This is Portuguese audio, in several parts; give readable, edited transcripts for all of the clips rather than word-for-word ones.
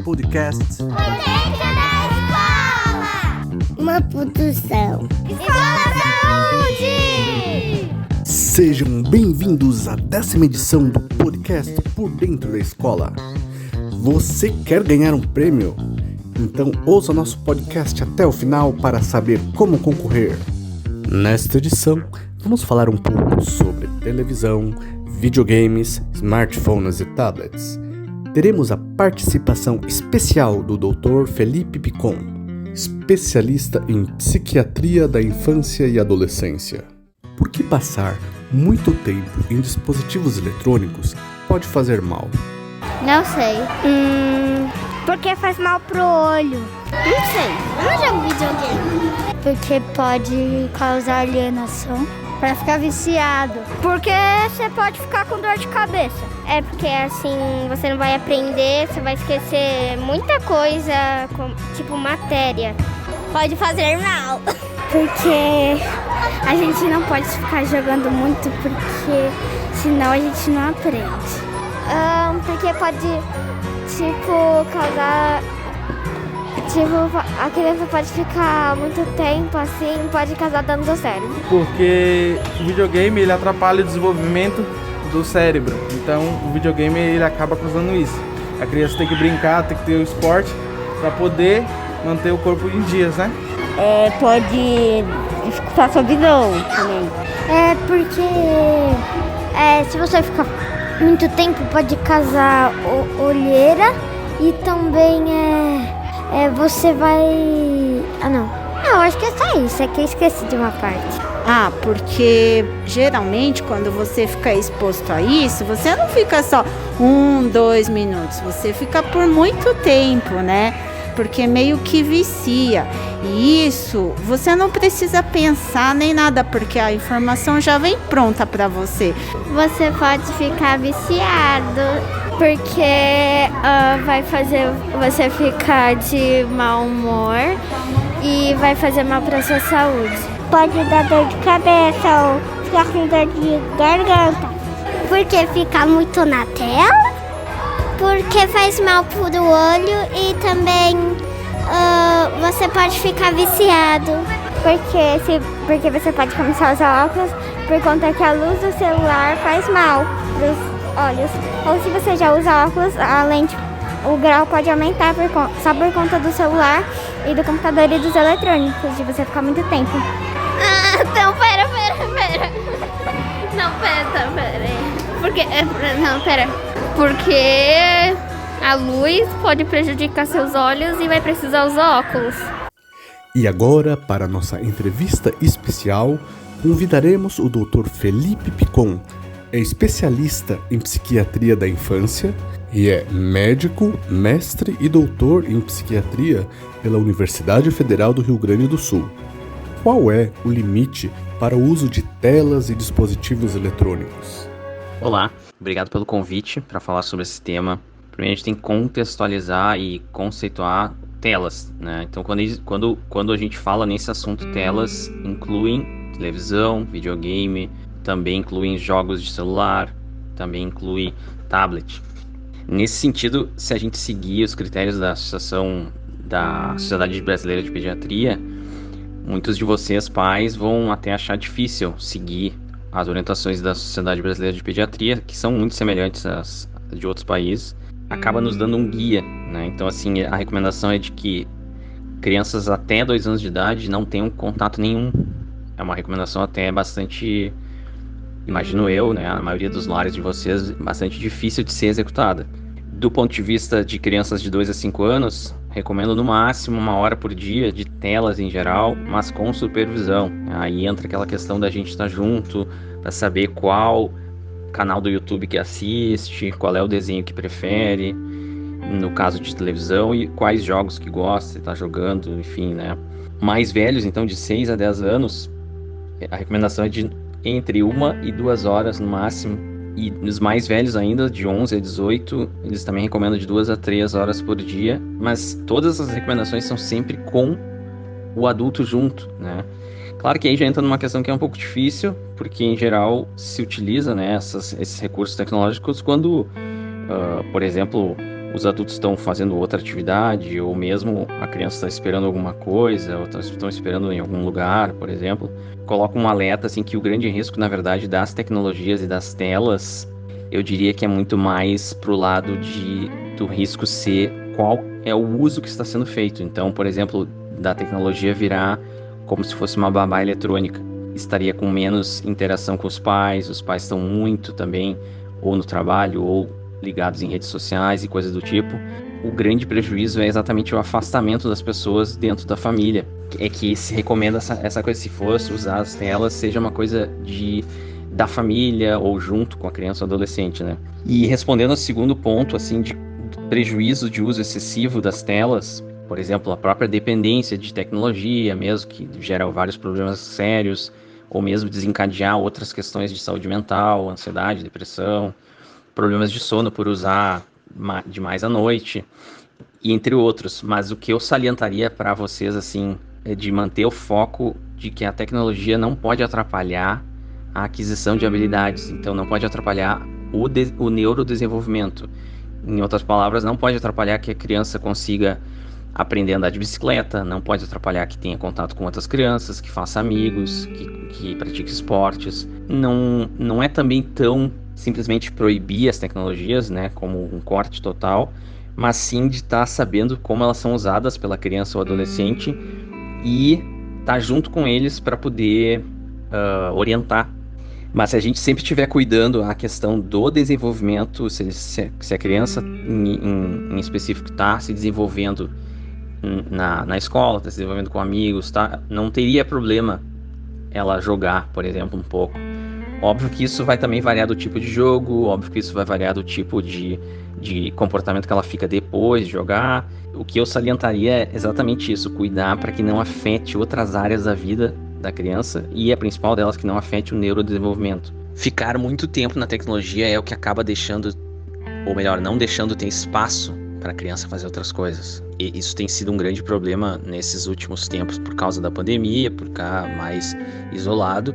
podcast Potência da Escola! Uma produção. Escola Saúde! Sejam bem-vindos à 10ª edição do podcast Por Dentro da Escola. Você quer ganhar um prêmio? Então ouça nosso podcast até o final para saber como concorrer. Nesta edição, vamos falar um pouco sobre televisão, videogames, smartphones e tablets. Teremos a participação especial do Dr. Felipe Picon, especialista em psiquiatria da infância e adolescência. Por que passar muito tempo em dispositivos eletrônicos pode fazer mal? Não sei. Porque faz mal pro olho. Não sei. Eu não jogo videogame. Porque pode causar alienação. Pra ficar viciado. Porque você pode ficar com dor de cabeça. É porque assim, você não vai aprender, você vai esquecer muita coisa, tipo matéria. Pode fazer mal. Porque a gente não pode ficar jogando muito, porque senão a gente não aprende. Porque pode, causar... a criança pode ficar muito tempo assim, pode causar danos ao cérebro. Porque o videogame, ele atrapalha o desenvolvimento do cérebro. Então, o videogame, ele acaba causando isso. A criança tem que brincar, tem que ter o esporte para poder manter o corpo em dias, né? Pode dificultar sua visão também. Porque se você ficar muito tempo, pode causar olheira e também você vai... Não, acho que é só isso, é que eu esqueci de uma parte. Porque geralmente quando você fica exposto a isso, você não fica só 1-2 minutos, você fica por muito tempo, né? Porque meio que vicia. E isso, você não precisa pensar nem nada, porque a informação já vem pronta para você. Você pode ficar viciado, porque vai fazer você ficar de mau humor e vai fazer mal para sua saúde. Pode dar dor de cabeça ou ficar com dor de garganta. Porque fica muito na tela, porque faz mal pro olho e também você pode ficar viciado. Porque você pode começar a usar óculos por conta que a luz do celular faz mal pros olhos. Ou se você já usa óculos, a lente, o grau pode aumentar só por conta do celular e do computador e dos eletrônicos, de você ficar muito tempo. Então, pera. Não, pera. Porque a luz pode prejudicar seus olhos e vai precisar usar óculos. E agora, para nossa entrevista especial, convidaremos o Dr. Felipe Picon. É especialista em psiquiatria da infância e é médico, mestre e doutor em psiquiatria pela Universidade Federal do Rio Grande do Sul. Qual é o limite para o uso de telas e dispositivos eletrônicos? Olá, obrigado pelo convite para falar sobre esse tema. Primeiro a gente tem que contextualizar e conceituar telas, né? Então quando a gente fala nesse assunto, telas incluem televisão, videogame, também incluem jogos de celular, também inclui tablet. Nesse sentido, se a gente seguir os critérios da Sociedade Brasileira de Pediatria, muitos de vocês, pais, vão até achar difícil seguir as orientações da Sociedade Brasileira de Pediatria, que são muito semelhantes às de outros países, acaba nos dando um guia, né? Então, assim, a recomendação é de que crianças até 2 anos de idade não tenham contato nenhum. É uma recomendação até bastante, imagino eu, né, a maioria dos lares de vocês, bastante difícil de ser executada. Do ponto de vista de crianças de 2 a 5 anos, recomendo no máximo 1 hora por dia de telas em geral, mas com supervisão. Aí entra aquela questão da gente estar junto, para saber qual canal do YouTube que assiste, qual é o desenho que prefere, no caso de televisão, e quais jogos que gosta, se está jogando, enfim, né. Mais velhos, então, de 6 a 10 anos, a recomendação é de entre 1 e 2 horas no máximo. E os mais velhos ainda, de 11 a 18, eles também recomendam de 2 a 3 horas por dia. Mas todas as recomendações são sempre com o adulto junto, né? Claro que aí já entra numa questão que é um pouco difícil, porque em geral se utiliza, né, esses recursos tecnológicos quando, por exemplo, os adultos estão fazendo outra atividade, ou mesmo a criança está esperando alguma coisa, ou estão esperando em algum lugar, por exemplo, coloca um alerta assim, que o grande risco, na verdade, das tecnologias e das telas, eu diria que é muito mais pro lado do risco ser qual é o uso que está sendo feito. Então, por exemplo, da tecnologia virar como se fosse uma babá eletrônica. Estaria com menos interação com os pais estão muito também ou no trabalho ou ligados em redes sociais e coisas do tipo. O grande prejuízo é exatamente o afastamento das pessoas dentro da família. É que se recomenda essa coisa, se fosse usar as telas, seja uma coisa da família ou junto com a criança ou adolescente, né? E respondendo ao segundo ponto, assim, de prejuízo de uso excessivo das telas, por exemplo, a própria dependência de tecnologia mesmo, que gera vários problemas sérios, ou mesmo desencadear outras questões de saúde mental, ansiedade, depressão, problemas de sono por usar demais à noite, e entre outros. Mas o que eu salientaria para vocês, assim, é de manter o foco de que a tecnologia não pode atrapalhar a aquisição de habilidades, então não pode atrapalhar o neurodesenvolvimento. Em outras palavras, não pode atrapalhar que a criança consiga aprender a andar de bicicleta, não pode atrapalhar que tenha contato com outras crianças, que faça amigos, que pratique esportes. Não é também tão simplesmente proibir as tecnologias, né, como um corte total, mas sim de estar sabendo como elas são usadas pela criança ou adolescente e estar junto com eles para poder orientar. Mas se a gente sempre estiver cuidando a questão do desenvolvimento, se a criança em específico está se desenvolvendo na escola, está se desenvolvendo com amigos, não teria problema ela jogar, por exemplo, um pouco. Óbvio que isso vai também variar do tipo de jogo, óbvio que isso vai variar do tipo de comportamento que ela fica depois de jogar. O que eu salientaria é exatamente isso, cuidar para que não afete outras áreas da vida da criança, e a principal delas que não afete o neurodesenvolvimento. Ficar muito tempo na tecnologia é o que acaba deixando, ou melhor, não deixando ter espaço para a criança fazer outras coisas. E isso tem sido um grande problema nesses últimos tempos por causa da pandemia, por ficar mais isolado,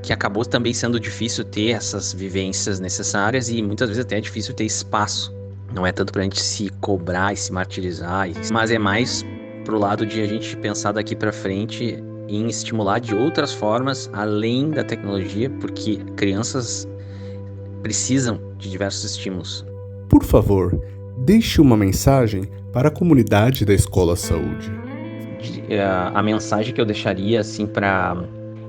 que acabou também sendo difícil ter essas vivências necessárias e muitas vezes até é difícil ter espaço. Não é tanto pra gente se cobrar e se martirizar, mas é mais pro lado de a gente pensar daqui para frente em estimular de outras formas além da tecnologia, porque crianças precisam de diversos estímulos. Por favor, deixe uma mensagem para a comunidade da Escola Saúde. A mensagem que eu deixaria assim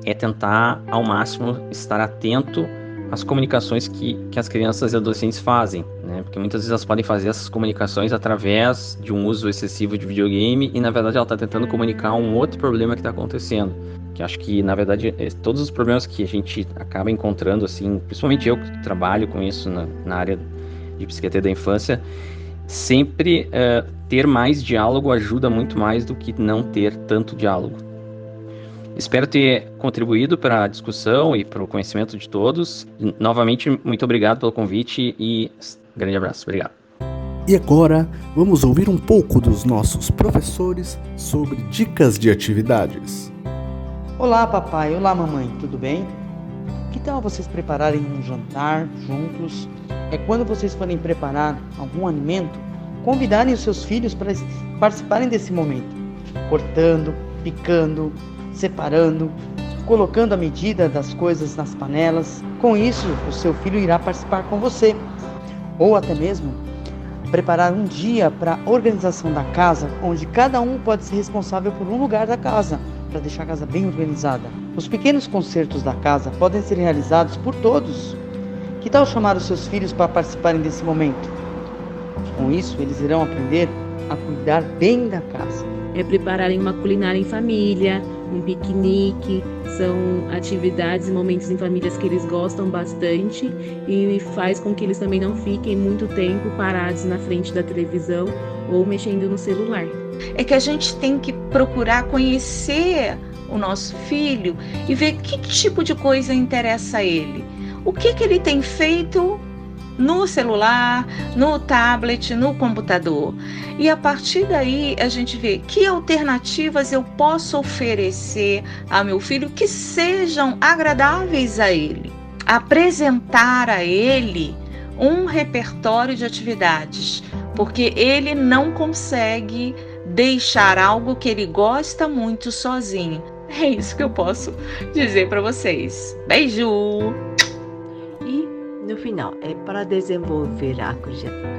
é tentar ao máximo estar atento às comunicações que as crianças e adolescentes fazem, né? Porque muitas vezes elas podem fazer essas comunicações através de um uso excessivo de videogame e na verdade ela está tentando comunicar um outro problema que está acontecendo. Que acho que na verdade todos os problemas que a gente acaba encontrando, assim, principalmente eu que trabalho com isso na área de psiquiatria da infância, sempre ter mais diálogo ajuda muito mais do que não ter tanto diálogo. Espero ter contribuído para a discussão e para o conhecimento de todos. Novamente, muito obrigado pelo convite e grande abraço. Obrigado. E agora, vamos ouvir um pouco dos nossos professores sobre dicas de atividades. Olá, papai. Olá, mamãe. Tudo bem? Que tal vocês prepararem um jantar juntos? Quando vocês forem preparar algum alimento, convidarem os seus filhos para participarem desse momento. Cortando, picando, separando, colocando a medida das coisas nas panelas. Com isso, o seu filho irá participar com você. Ou até mesmo preparar um dia para a organização da casa, onde cada um pode ser responsável por um lugar da casa, para deixar a casa bem organizada. Os pequenos concertos da casa podem ser realizados por todos. Que tal chamar os seus filhos para participarem desse momento? Com isso, eles irão aprender a cuidar bem da casa. Prepararem uma culinária em família, um piquenique, são atividades e momentos em famílias que eles gostam bastante e faz com que eles também não fiquem muito tempo parados na frente da televisão ou mexendo no celular. É que a gente tem que procurar conhecer o nosso filho e ver que tipo de coisa interessa a ele. O que ele tem feito no celular, no tablet, no computador. E a partir daí a gente vê que alternativas eu posso oferecer a meu filho que sejam agradáveis a ele. Apresentar a ele um repertório de atividades porque ele não consegue deixar algo que ele gosta muito sozinho. É isso que eu posso dizer para vocês. Beijo! E, no final, para desenvolver a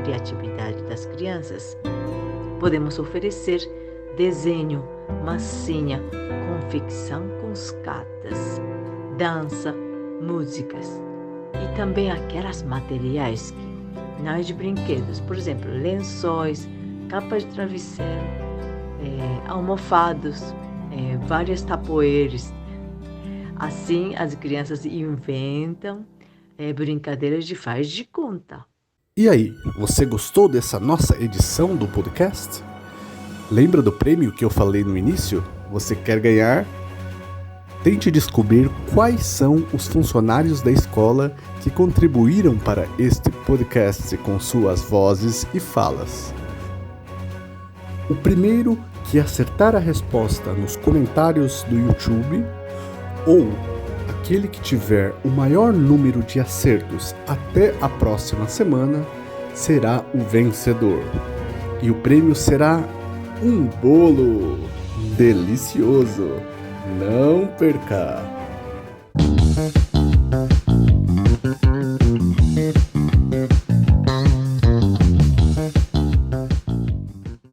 criatividade das crianças, podemos oferecer desenho, massinha, confecção com escadas, dança, músicas e também aquelas materiais que não é de brinquedos, por exemplo, lençóis, capas de travesseiro, almofados, várias tapoeiras. Assim, as crianças inventam brincadeiras de faz de conta. E aí, você gostou dessa nossa edição do podcast? Lembra do prêmio que eu falei no início? Você quer ganhar? Tente descobrir quais são os funcionários da escola que contribuíram para este podcast com suas vozes e falas. O primeiro que acertar a resposta nos comentários do YouTube, ou aquele que tiver o maior número de acertos até a próxima semana, será o vencedor. E o prêmio será um bolo delicioso. Não perca!